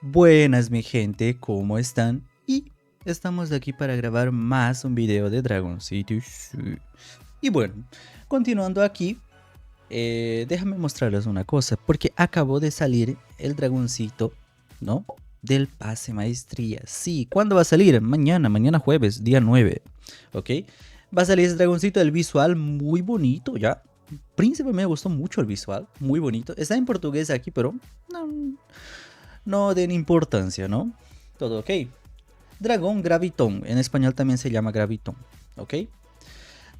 Buenas mi gente, ¿cómo están? Y estamos aquí para grabar más un video de Dragon City. Sí. Y bueno, continuando aquí, déjame mostrarles una cosa, porque acabó de salir el dragoncito, ¿no? Del pase maestría. Sí, ¿cuándo va a salir? Mañana jueves, día 9, ¿ok? Va a salir ese dragoncito, el visual muy bonito, ¿ya? Príncipe me gustó mucho el visual, muy bonito. Está en portugués aquí, pero no den importancia, ¿no? Todo ok. Dragón Gravitón, en español también se llama Gravitón, ¿ok?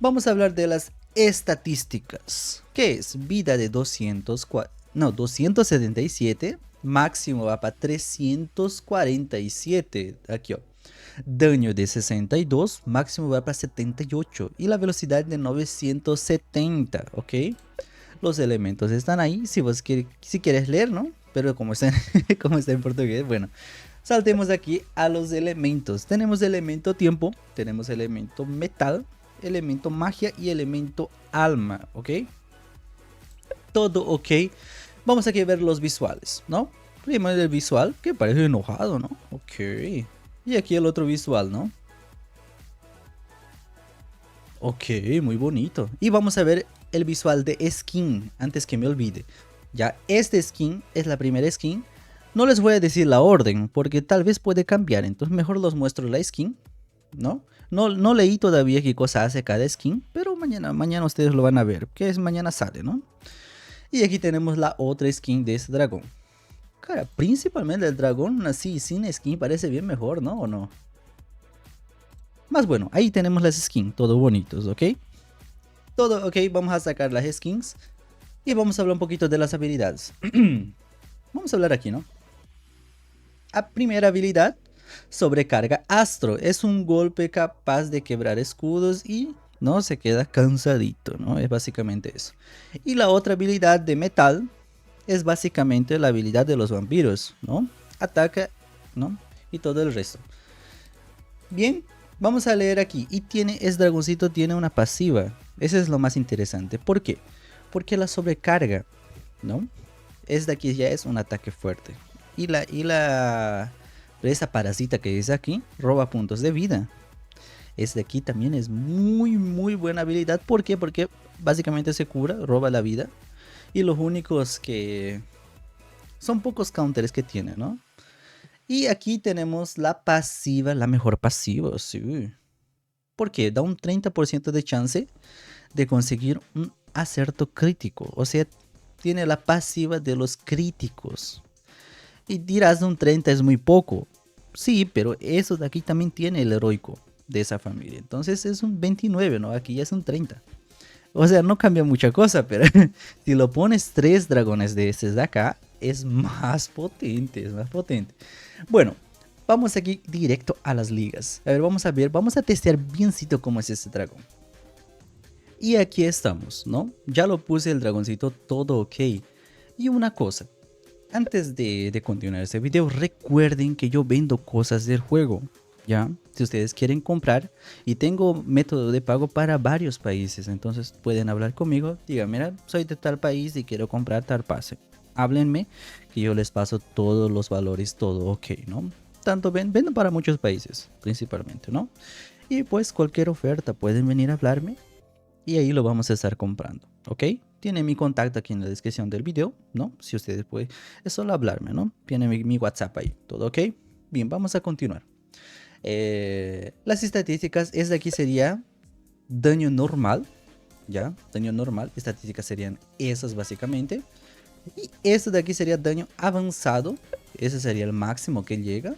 Vamos a hablar de las estadísticas. ¿Qué es? Vida de 277, máximo va para 347, aquí, oh. Daño de 62, máximo va para 78 y la velocidad de 970, ¿ok? Los elementos están ahí, si quieres leer, ¿no? Pero como está, como está en portugués, bueno. Saltemos aquí a los elementos. Tenemos elemento tiempo, tenemos elemento metal, elemento magia y elemento alma, ¿ok? Todo ok. Vamos aquí a ver los visuales, ¿no? Primero el visual, que parece enojado, ¿no? Ok. Y aquí el otro visual, ¿no? Ok, muy bonito. Y vamos a ver el visual de skin, antes que me olvide. Ya, este skin es la primera skin. No les voy a decir la orden, porque tal vez puede cambiar. Entonces mejor los muestro la skin, ¿no? No leí todavía qué cosa hace cada skin, pero mañana ustedes lo van a ver, que es mañana sale, ¿no? Y aquí tenemos la otra skin de este dragón. Cara, principalmente el dragón así, sin skin, parece bien mejor, ¿no? ¿O no? Más bueno, ahí tenemos las skins, todo bonitos, ¿ok? Todo ok, vamos a sacar las skins y vamos a hablar un poquito de las habilidades. Vamos a hablar aquí, ¿no? A primera habilidad, sobrecarga astro. Es un golpe capaz de quebrar escudos y no se queda cansadito, ¿no? Es básicamente eso. Y la otra habilidad de metal es básicamente la habilidad de los vampiros, ¿no? Ataca, ¿no? Y todo el resto. Bien, vamos a leer aquí. Y este dragoncito tiene una pasiva. Eso es lo más interesante. ¿Por qué? Porque la sobrecarga, ¿no? Esta aquí ya es un ataque fuerte. Esa parasita que dice aquí roba puntos de vida. Este aquí también es muy buena habilidad. ¿Por qué? Porque básicamente se cura, roba la vida. Y los únicos que son pocos counters que tiene, ¿no? Y aquí tenemos la pasiva, la mejor pasiva, sí. Porque da un 30% de chance de conseguir un acerto crítico. O sea, tiene la pasiva de los críticos. Y dirás, un 30 es muy poco. Sí, pero eso de aquí también tiene el heroico de esa familia. Entonces es un 29, ¿no? Aquí ya es un 30. O sea, no cambia mucha cosa, pero si lo pones 3 dragones de estos de acá, es más potente, es más potente. Bueno, vamos aquí directo a las ligas. A ver, vamos a testear biencito cómo es este dragón. Y aquí estamos, ¿no? Ya lo puse el dragoncito todo ok. Y una cosa, antes de continuar este video, recuerden que yo vendo cosas del juego, ¿ya? Si ustedes quieren comprar, y tengo método de pago para varios países, entonces pueden hablar conmigo, digan, mira, soy de tal país y quiero comprar tal pase. Háblenme, que yo les paso todos los valores, todo ok, ¿no? Tanto vendo para muchos países, principalmente, ¿no? Y pues cualquier oferta pueden venir a hablarme y ahí lo vamos a estar comprando, ¿ok? Tiene mi contacto aquí en la descripción del video, ¿no? Si ustedes pueden, es solo hablarme, ¿no? Tiene mi WhatsApp ahí, ¿todo ok? Bien, vamos a continuar. Las estadísticas, es de aquí sería daño normal, ¿ya? Daño normal, estadísticas serían esas básicamente. Y esto de aquí sería daño avanzado, ese sería el máximo que llega.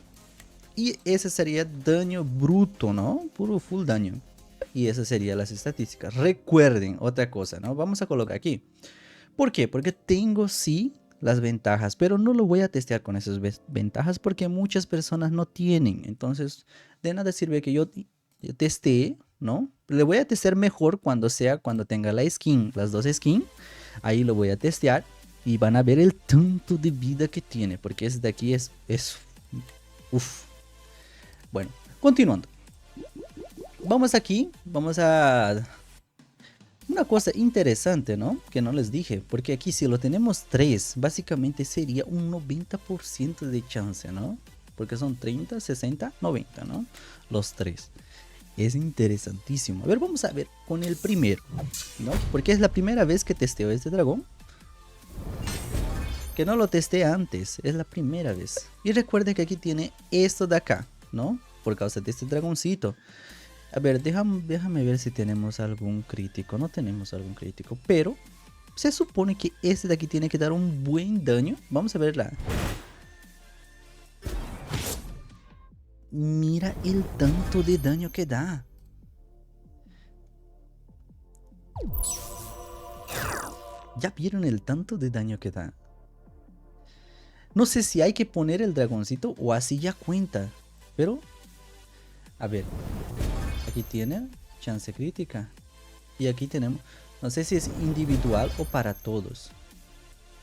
Y ese sería daño bruto, ¿no? Puro full daño. Y esas serían las estadísticas. Recuerden otra cosa, ¿no? Vamos a colocar aquí. ¿Por qué? Porque tengo sí las ventajas, pero no lo voy a testear con esas ventajas porque muchas personas no tienen. Entonces, de nada sirve que yo testee, ¿no? Le voy a testear mejor cuando tenga la skin, las dos skins. Ahí lo voy a testear y van a ver el tanto de vida que tiene, porque este de aquí es uf. Bueno, continuando. Vamos aquí, vamos a Una cosa interesante, ¿no? Que no les dije, porque aquí si lo tenemos 3, básicamente sería un 90% de chance, ¿no? Porque son 30, 60, 90, ¿no? Los 3. Es interesantísimo. A ver, vamos a ver con el primero, ¿no? Porque es la primera vez que testeo este dragón. Que no lo testé antes, es la primera vez. Y recuerde que aquí tiene esto de acá, ¿no? Por causa de este dragoncito. A ver, déjame ver si tenemos algún crítico. No tenemos algún crítico, pero se supone que este de aquí tiene que dar un buen daño. Vamos a verla. Mira el tanto de daño que da. ¿Ya vieron el tanto de daño que da? No sé si hay que poner el dragoncito o así ya cuenta. Pero, a ver. Aquí tiene chance crítica. Y aquí tenemos, no sé si es individual o para todos.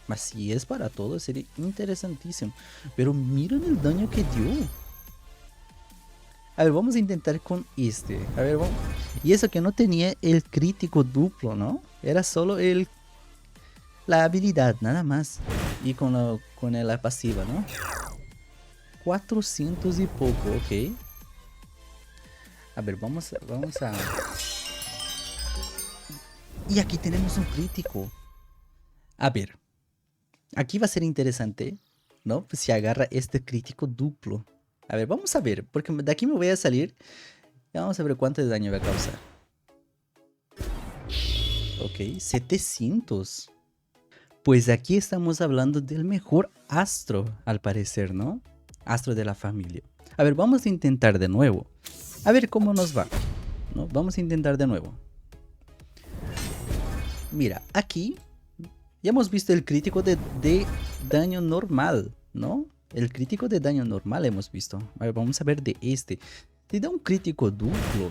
Mas si es para todos sería interesantísimo. Pero miren el daño que dio. A ver, vamos a intentar con este. A ver, vamos. Y eso que no tenía el crítico duplo, ¿no? Era solo la habilidad, nada más. Y con la pasiva, ¿no? 400 y poco, ok. A ver, vamos a... Y aquí tenemos un crítico. A ver. Aquí va a ser interesante, ¿no? Pues si agarra este crítico duplo. A ver, vamos a ver. Porque de aquí me voy a salir. Y vamos a ver cuánto de daño va a causar. Ok, 700. Pues aquí estamos hablando del mejor astro, al parecer, ¿no? Astro de la familia. A ver, vamos a intentar de nuevo. A ver cómo nos va, ¿no? Vamos a intentar de nuevo. Mira, aquí ya hemos visto el crítico de daño normal, ¿no? El crítico de daño normal hemos visto. A ver, vamos a ver de este. Si da un crítico duplo,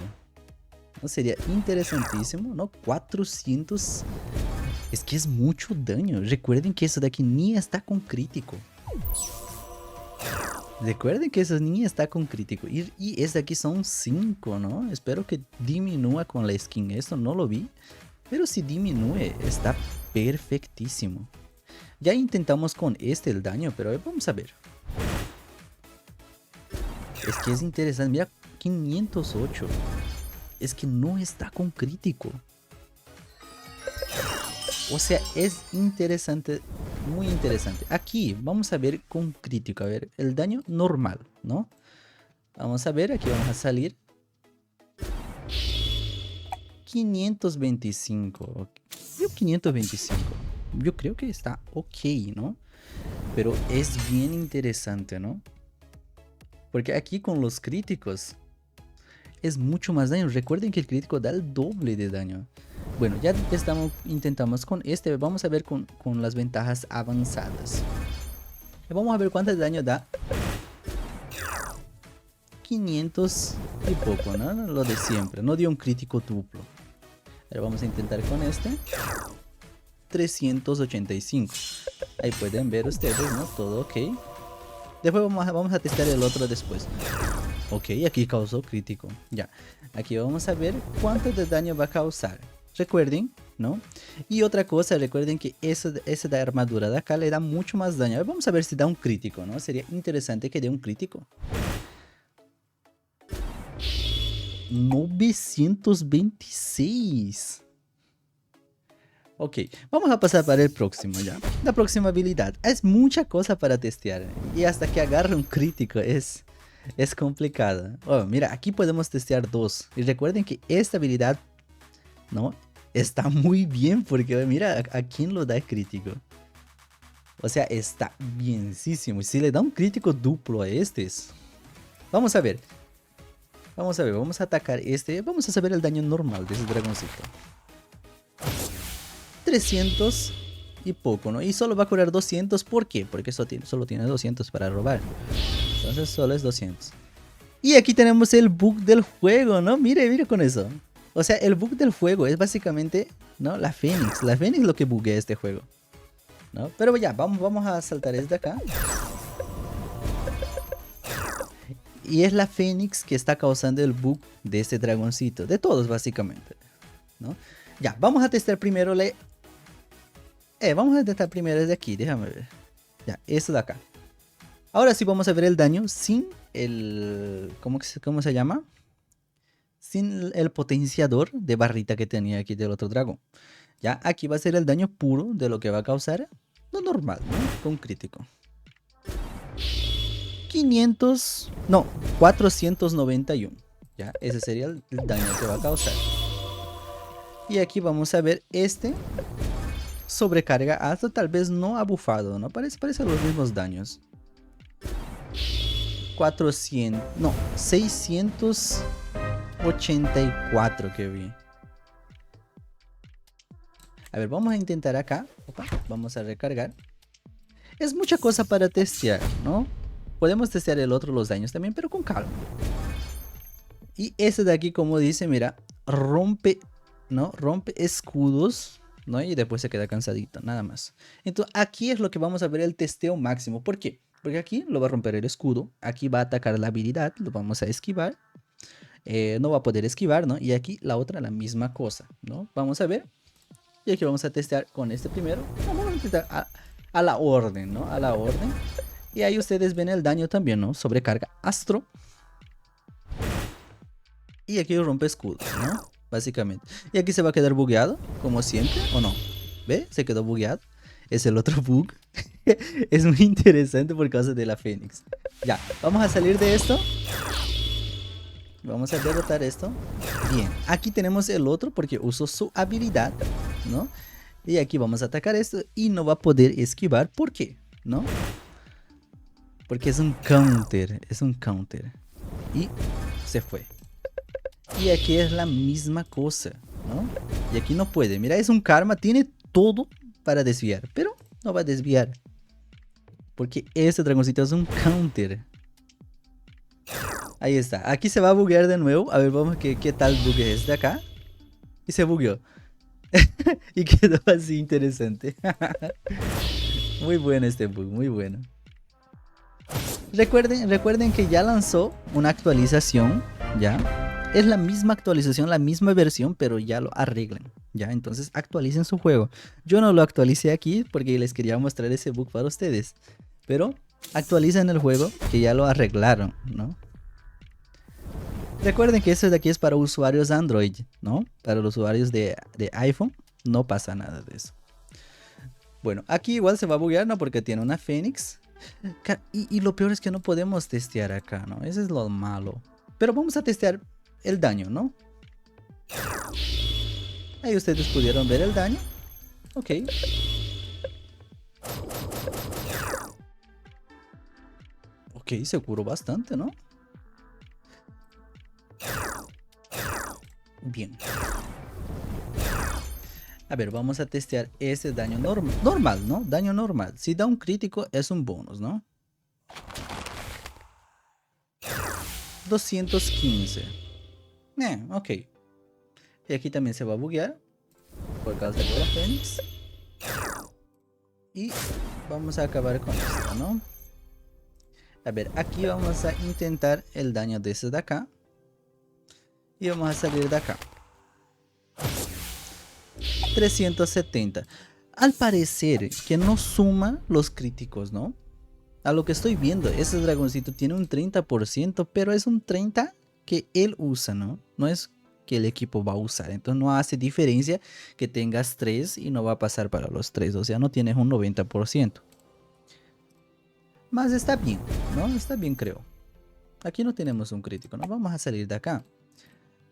¿no? Sería interesantísimo, ¿no? 400. Es que es mucho daño. Recuerden que eso de aquí ni está con crítico. Recuerden que eso ni está con crítico. Y este de aquí son 5, ¿no? Espero que diminúa con la skin. Esto no lo vi. Pero si disminuye, está perfectísimo. Ya intentamos con este el daño, pero vamos a ver. Es que es interesante. Mira, 508. Es que no está con crítico. O sea, es interesante. Muy interesante. Aquí vamos a ver con crítico. A ver, el daño normal, ¿no? Vamos a ver, aquí vamos a salir. 525. Yo 525. Yo creo que está ok, ¿no? Pero es bien interesante, ¿no? Porque aquí con los críticos es mucho más daño. Recuerden que el crítico da el doble de daño. Bueno, ya intentamos con este. Vamos a ver con las ventajas avanzadas. Vamos a ver cuánto daño da. 500 y poco, ¿no? Lo de siempre. No dio un crítico duplo. Ahora vamos a intentar con este. 385. Ahí pueden ver ustedes, ¿no? Todo ok. Después vamos a testar el otro después. Ok, aquí causó crítico. Ya. Aquí vamos a ver cuánto de daño va a causar. Recuerden, ¿no? Y otra cosa, recuerden que esa de armadura de acá le da mucho más daño. Vamos a ver si da un crítico, ¿no? Sería interesante que dé un crítico. 926. Ok, vamos a pasar para el próximo ya. La próxima habilidad. Es mucha cosa para testear. Y hasta que agarre un crítico es complicado. Oh, mira, aquí podemos testear 2. Y recuerden que esta habilidad, ¿no? Está muy bien porque mira a quién lo da crítico. O sea, está bienísimo. Y si le da un crítico duplo a estos. Vamos a ver. Vamos a atacar este. Vamos a saber el daño normal de ese dragoncito. 300 y poco, ¿no? Y solo va a curar 200. ¿Por qué? Porque solo tiene 200 para robar. Entonces solo es 200. Y aquí tenemos el bug del juego, ¿no? Mire con eso. O sea, el bug del juego es básicamente, ¿no? La Fénix. La Fénix es lo que buguea este juego, ¿no? Pero ya, vamos a saltar desde acá. Y es la Fénix que está causando el bug de este dragoncito. De todos, básicamente, ¿no? Ya, vamos a testar primero vamos a testar primero desde aquí, déjame ver. Ya, esto de acá. Ahora sí vamos a ver el daño sin el... ¿Cómo se llama? Sin el potenciador de barrita que tenía aquí del otro dragón. Ya, aquí va a ser el daño puro de lo que va a causar lo normal, ¿no? Con crítico. 500... No, 491. Ya, ese sería el daño que va a causar. Y aquí vamos a ver este sobrecarga alto, tal vez no abufado, ¿no? Parecen los mismos daños. 400, no, 684 que vi. A ver, vamos a intentar acá. Opa, vamos a recargar. Es mucha cosa para testear, ¿no? Podemos testear el otro, los daños también, pero con calma. Y este de aquí, como dice, mira, rompe, ¿no? Rompe escudos, ¿no? Y después se queda cansadito, nada más. Entonces, aquí es lo que vamos a ver el testeo máximo. ¿Por qué? Porque aquí lo va a romper el escudo. Aquí va a atacar la habilidad, lo vamos a esquivar. No va a poder esquivar, ¿no? Y aquí la otra, la misma cosa, ¿no? Vamos a ver. Y aquí vamos a testear con este primero. Vamos a intentar a la orden, ¿no? A la orden. Y ahí ustedes ven el daño también, ¿no? Sobrecarga astro. Y aquí rompe escudos, ¿no? Básicamente. Y aquí se va a quedar bugueado, como siempre, ¿o no? ¿Ve? Se quedó bugueado. Es el otro bug. Es muy interesante por causa de la Fénix. Ya, vamos a salir de esto. Vamos a derrotar esto. Bien, aquí tenemos el otro porque usó su habilidad, ¿no? Y aquí vamos a atacar esto y no va a poder esquivar. ¿Por qué? ¿No? Porque es un counter, es un counter. Y se fue. Y aquí es la misma cosa, ¿no? Y aquí no puede. Mira, es un karma, tiene todo para desviar, pero no va a desviar. Porque este dragoncito es un counter. Ahí está. Aquí se va a buguear de nuevo. A ver, vamos qué tal bugue es de acá. Y se bugueó. Y quedó así interesante. Muy bueno este bug, muy bueno. Recuerden que ya lanzó una actualización, ¿ya? Es la misma actualización, la misma versión, pero ya lo arreglan, ¿ya? Entonces actualicen su juego. Yo no lo actualicé aquí porque les quería mostrar ese bug para ustedes. Pero actualicen el juego que ya lo arreglaron, ¿no? Recuerden que esto de aquí es para usuarios Android, ¿no? Para los usuarios de iPhone no pasa nada de eso. Bueno, aquí igual se va a buguear, ¿no? Porque tiene una Fénix. Y lo peor es que no podemos testear acá, ¿no? Ese es lo malo. Pero vamos a testear el daño, ¿no? Ahí ustedes pudieron ver el daño. Ok. Ok, se curó bastante, ¿no? Bien. A ver, vamos a testear ese daño normal, ¿no? Daño normal. Si da un crítico es un bonus, ¿no? 215. Ok. Y aquí también se va a buguear por causa de la Fénix. Y vamos a acabar con esto, ¿no? A ver, aquí vamos a intentar el daño desde de acá. Y vamos a salir de acá. 370. Al parecer que no suma los críticos, ¿no? A lo que estoy viendo, ese dragoncito tiene un 30%, pero es un 30% que él usa, ¿no? No es que el equipo va a usar. Entonces no hace diferencia que tengas 3 y no va a pasar para los 3. O sea, no tienes un 90%. Más está bien, ¿no? Está bien, creo. Aquí no tenemos un crítico, ¿no? Vamos a salir de acá.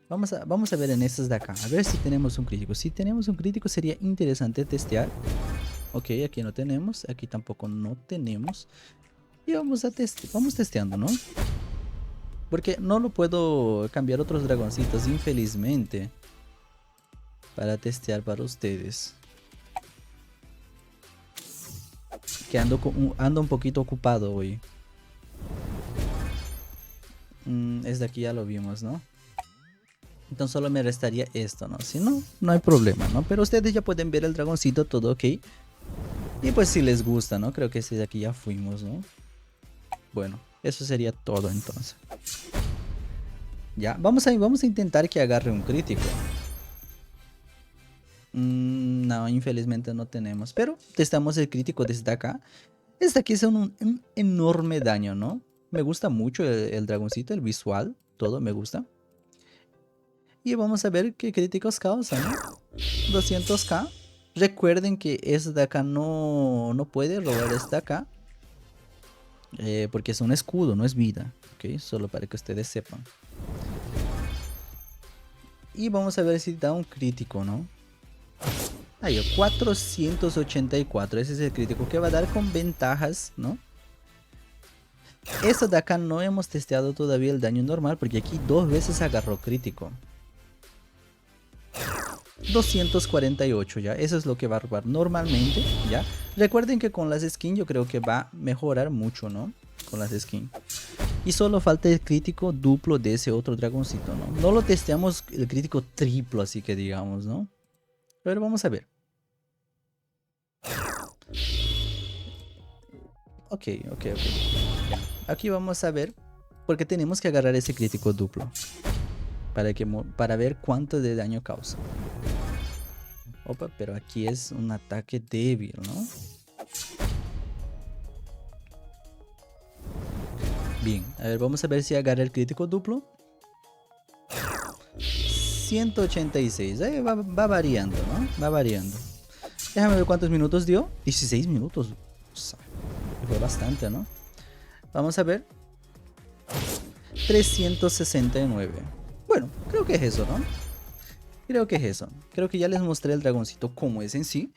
Vamos a ver en estas de acá. A ver si tenemos un crítico. Si tenemos un crítico sería interesante testear. Ok, aquí no tenemos. Aquí tampoco no tenemos. Y vamos testeando, ¿no? Porque no lo puedo cambiar otros dragoncitos, infelizmente. Para testear para ustedes. Que ando un poquito ocupado hoy. Es de aquí ya lo vimos, ¿no? Entonces solo me restaría esto, ¿no? Si no, no hay problema, ¿no? Pero ustedes ya pueden ver el dragoncito, todo ok. Y pues si les gusta, ¿no? Creo que ese de aquí ya fuimos, ¿no? Bueno, eso sería todo entonces. Ya, vamos a intentar que agarre un crítico. No, infelizmente no tenemos. Pero testamos el crítico desde acá. Este aquí es un enorme daño, ¿no? Me gusta mucho el dragoncito, el visual. Todo me gusta. Y vamos a ver qué críticos causa, ¿no? 200k. Recuerden que este de acá no puede robar este de acá. Porque es un escudo, no es vida. ¿Ok? Solo para que ustedes sepan. Y vamos a ver si da un crítico, ¿no? Ahí, 484. Ese es el crítico que va a dar con ventajas, ¿no? Esto de acá no hemos testeado todavía el daño normal porque aquí 2 veces agarró crítico. 248 ya, eso es lo que va a robar normalmente, ya. Recuerden que con las skins yo creo que va a mejorar mucho, ¿no? Con las skins. Y solo falta el crítico duplo de ese otro dragoncito, ¿no? No lo testeamos el crítico triplo, así que digamos, ¿no? Pero vamos a ver. Ok. Ya. Aquí vamos a ver, porque tenemos que agarrar ese crítico duplo. Para ver cuánto de daño causa. Opa, pero aquí es un ataque débil, ¿no? Bien, a ver, vamos a ver si agarra el crítico duplo. 186, va variando, ¿no? Va variando. Déjame ver cuántos minutos dio. 16 minutos. O sea, fue bastante, ¿no? Vamos a ver. 369. Bueno, creo que es eso, ¿no? Creo que es eso. Creo que ya les mostré el dragoncito como es en sí.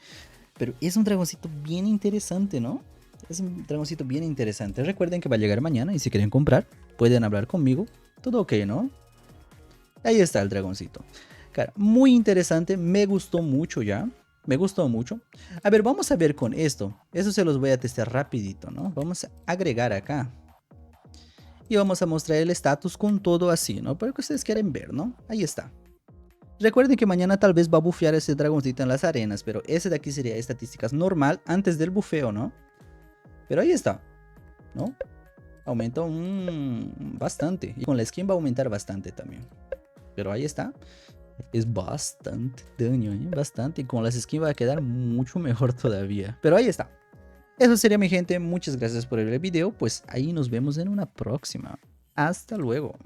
Pero es un dragoncito bien interesante, ¿no? Es un dragoncito bien interesante. Recuerden que va a llegar mañana y si quieren comprar, pueden hablar conmigo. Todo ok, ¿no? Ahí está el dragoncito. Cara, muy interesante. Me gustó mucho ya. Me gustó mucho. A ver, vamos a ver con esto. Eso se los voy a testear rapidito, ¿no? Vamos a agregar acá. Y vamos a mostrar el estatus con todo así, ¿no? Para que ustedes quieren ver, ¿no? Ahí está. Recuerden que mañana tal vez va a bufear ese dragoncito en las arenas, pero ese de aquí sería estadísticas normal antes del bufeo, ¿no? Pero ahí está, ¿no? Aumenta bastante. Y con la skin va a aumentar bastante también. Pero ahí está. Es bastante daño, ¿eh? Bastante. Y con las skins va a quedar mucho mejor todavía. Pero ahí está. Eso sería, mi gente. Muchas gracias por el video. Pues ahí nos vemos en una próxima. Hasta luego.